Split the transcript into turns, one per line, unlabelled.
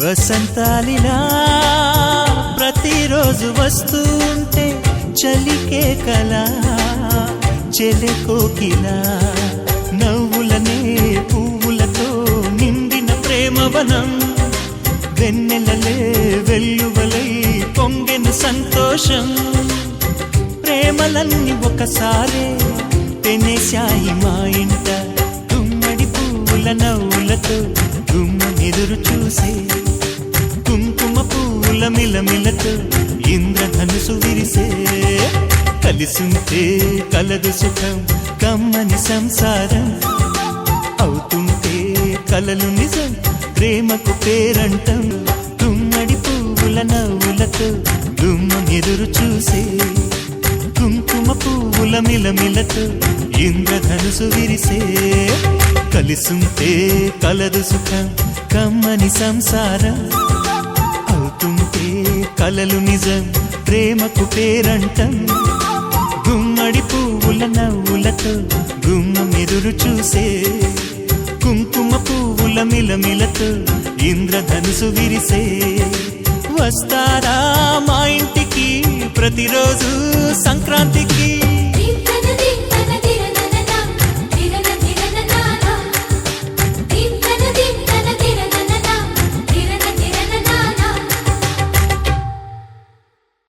వసంతాలిలా ప్రతిరోజు వస్తూ ఉంటే చలికే కలా చెలె కోకిలా నవ్వులనే పువ్వులతో నిండిన ప్రేమవనం వెన్నెలలే వెల్లువలై పొంగెను సంతోషం ప్రేమలన్నీ ఒకసారే పెనేశాయి మా ఇంట గుమ్మడి పువ్వుల నవ్వులతో గుమ్మనెదురు చూసే కుంకుమ పువ్వుల మిలమిలతో ఇంద్రధనుసు విరిసే కలిసుంటే కలదు సుఖం కమ్మని సంసారం అవుతుంటే కలలు నిజం ప్రేమకు పేరంటం గుమ్మడి పువ్వుల నవ్వులతో గుమ్మనెదురు చూసే కుంకుమ పువ్వుల మిలమిలతో ఇంద్రధనుసు విరిసే కలిసుంటే కలదు సుఖం కమ్మని సంసారం అవుతుంటే కలలు నిజం ప్రేమకు పేరంటం గుమ్మడి పువ్వుల నవ్వులతో గుమ్మమెదురు చూసే కుంకుమ పువ్వుల మిలమిలతో ఇంద్రధనుసు విరిసే వస్తారా మా ఇంటికి ప్రతిరోజు సంక్రాంతికి